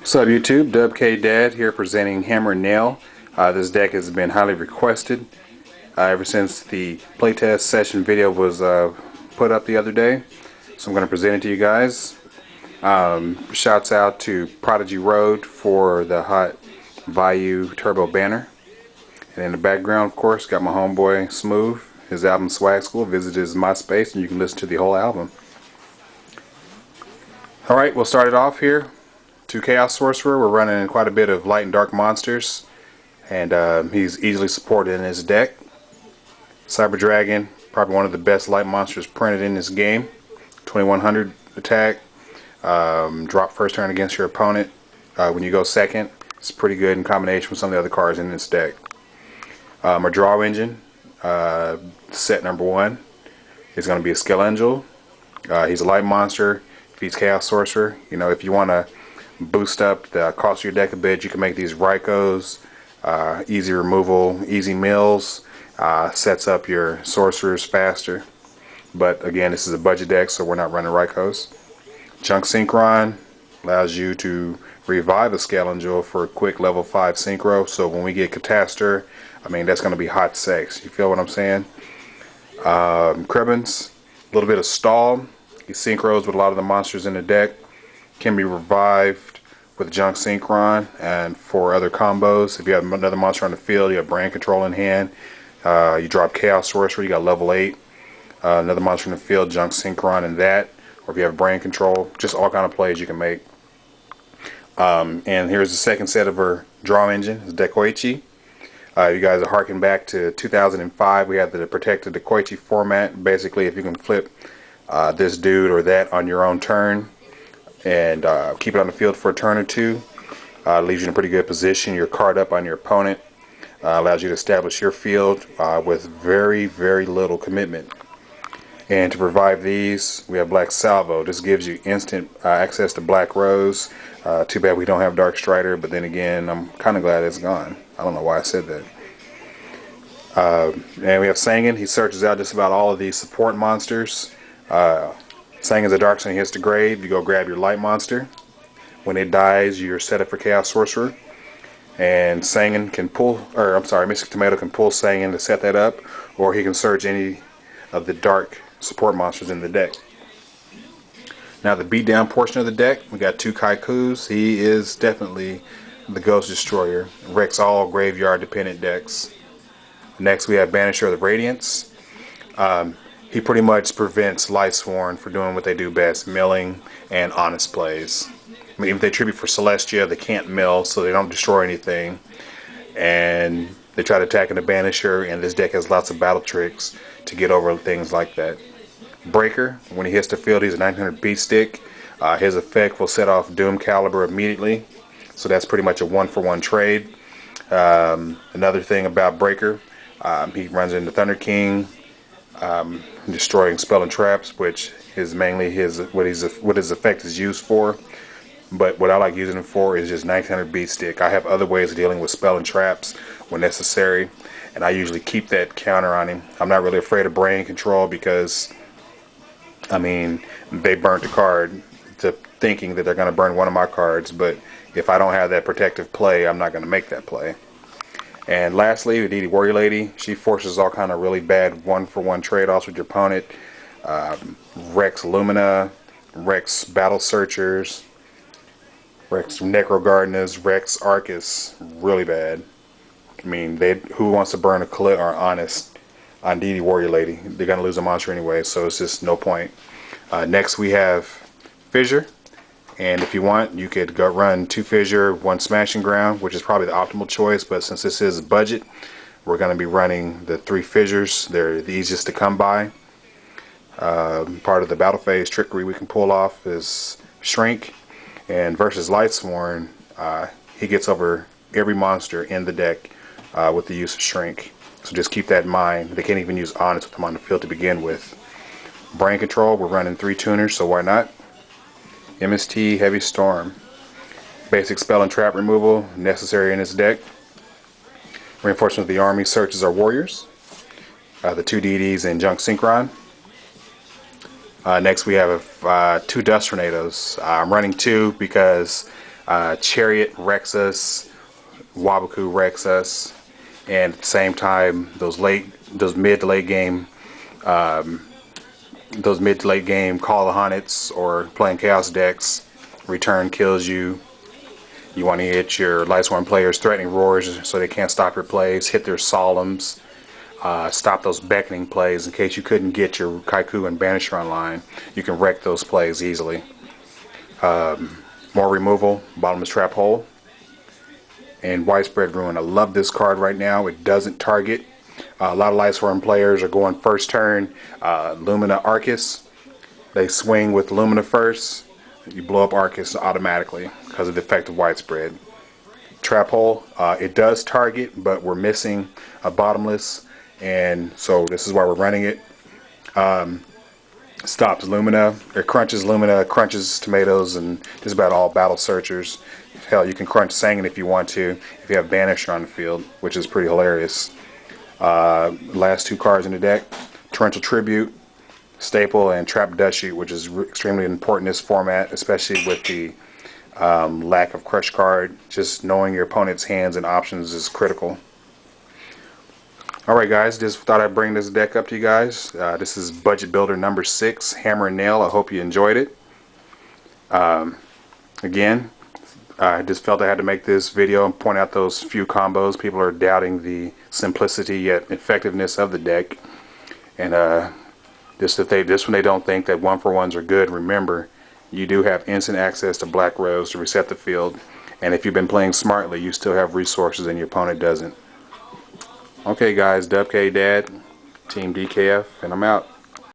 What's up YouTube, WK Dad here presenting Hammer and Nail. This deck has been highly requested ever since the playtest session video was put up the other day. So I'm going to present it to you guys. Shouts out to Prodigy Road for the hot Vayu Turbo banner. And in the background, of course, got my homeboy Smooth, his album Swag School. Visit his MySpace and you can listen to the whole album. Alright, we'll start it off here. To Chaos Sorcerer, we're running quite a bit of light and dark monsters, and he's easily supported in his deck. Cyber Dragon, probably one of the best light monsters printed in this game. 2100 attack, drop first turn against your opponent. When you go second, it's pretty good in combination with some of the other cards in this deck. Our draw engine, set number 1, is going to be a Skill Angel. He's a light monster. If he's Chaos Sorcerer, you know, if you want to boost up the cost of your deck a bit, you can make these Rykos, easy removal, easy mills, sets up your sorcerers faster. But again, this is a budget deck, so we're not running Rykos. Junk Synchron allows you to revive a Scale Angel for a quick level 5 synchro, so when we get Catastor, I mean, that's going to be hot sex. You feel what I'm saying? Kribbins, a little bit of stall. He synchros with a lot of the monsters in the deck. Can be revived with Junk Synchron and for other combos. If you have another monster on the field, you have Brain Control in hand, you drop Chaos Sorcerer, you got level 8. Another monster in the field, Junk Synchron and that. Or if you have Brain Control, just all kind of plays you can make. And here's the second set of our draw engine, it's Dekoichi. You guys are harking back to 2005. We had the protected Dekoichi format. Basically, if you can flip this dude or that on your own turn, and keep it on the field for a turn or two, leaves you in a pretty good position. You're card up on your opponent, allows you to establish your field with very, very little commitment. And to revive these, we have Black Salvo. This gives you instant access to Black Rose. Too bad we don't have Dark Strider, but then again, I'm kind of glad it's gone. I don't know why I said that. And we have Sangan. He searches out just about all of these support monsters. Sangan's a dark, so he hits the grave. You go grab your light monster. When it dies, you're set up for Chaos Sorcerer. And Sangan can pull, or I'm sorry, Mystic Tomato can pull Sangan to set that up, or he can search any of the dark support monsters in the deck. Now the beatdown portion of the deck, we got 2 Kaikus. He is definitely the Ghost Destroyer. Wrecks all graveyard dependent decks. Next we have Banisher of the Radiance. He pretty much prevents Lightsworn from doing what they do best, milling and honest plays. I mean, if they tribute for Celestia, they can't mill, so they don't destroy anything. And they try to attack in the Banisher, and this deck has lots of battle tricks to get over things like that. Breaker, when he hits the field, he's a 900 beat stick. His effect will set off Doom Caliber immediately, so that's pretty much a 1-for-1 trade. Another thing about Breaker, he runs into Thunder King, destroying spell and traps, which is mainly what his effect is used for. But what I like using it for is just 1900 beat stick. I have other ways of dealing with spell and traps when necessary, and I usually keep that counter on him. I'm not really afraid of Brain Control because, I mean, they burnt the card to thinking that they're going to burn one of my cards, but if I don't have that protective play, I'm not going to make that play. And lastly, the DD Warrior Lady, she forces all kind of really bad 1-for-1 trade-offs with your opponent. Rex Lumina, Rex Battle Searchers, Rex Necro Gardeners, Rex Arcus, really bad. I mean, who wants to burn a Clit or Honest on DD Warrior Lady? They're going to lose a monster anyway, so it's just no point. Next we have Fissure. And if you want, you could go run 2 Fissure, 1 Smashing Ground, which is probably the optimal choice, but since this is a budget, we're going to be running the 3 Fissures. They're the easiest to come by. Part of the battle phase trickery we can pull off is Shrink, and versus Lightsworn, he gets over every monster in the deck with the use of Shrink. So just keep that in mind. They can't even use Honest with him on the field to begin with. Brain Control, we're running 3 tuners, so why not? MST Heavy Storm. Basic spell and trap removal necessary in this deck. Reinforcement of the army searches our warriors. The 2 DDs and Junk Synchron. Next we have 2 Dust Tornadoes. I'm running 2 because Chariot wrecks us, Wabaku wrecks us, and at the same time, those mid to late game Call of Hornets or playing Chaos decks, return kills you. You want to hit your Lightsworn players threatening roars so they can't stop your plays, hit their solemns, stop those beckoning plays in case you couldn't get your Kaiku and Banisher online. You can wreck those plays easily. More removal, Bottomless Trap Hole, and Widespread Ruin. I love this card right now. It doesn't target. A lot of Lightsworn players are going first turn Lumina Arcus. They swing with Lumina first. You blow up Arcus automatically because of the effect of Widespread. Trap Hole, it does target, but we're missing a Bottomless, and so this is why we're running it. Stops Lumina, it crunches Lumina, crunches Tomatoes, and just about all Battle Searchers. Hell, you can crunch Sangan if you want to, if you have Banisher on the field, which is pretty hilarious. Last two cards in the deck, Torrential Tribute, Staple, and Trap Dusty, which is extremely important in this format, especially with the lack of Crush card. Just knowing your opponent's hands and options is critical. Alright guys, just thought I'd bring this deck up to you guys. This is Budget Builder number 6, Hammer and Nail. I hope you enjoyed it. Again, I just felt I had to make this video and point out those few combos. People are doubting the simplicity yet effectiveness of the deck. And just when they don't think that 1-for-1s are good, remember, you do have instant access to Black Rose to reset the field. And if you've been playing smartly, you still have resources and your opponent doesn't. Okay guys, Dub K Dad, Team DKF, and I'm out.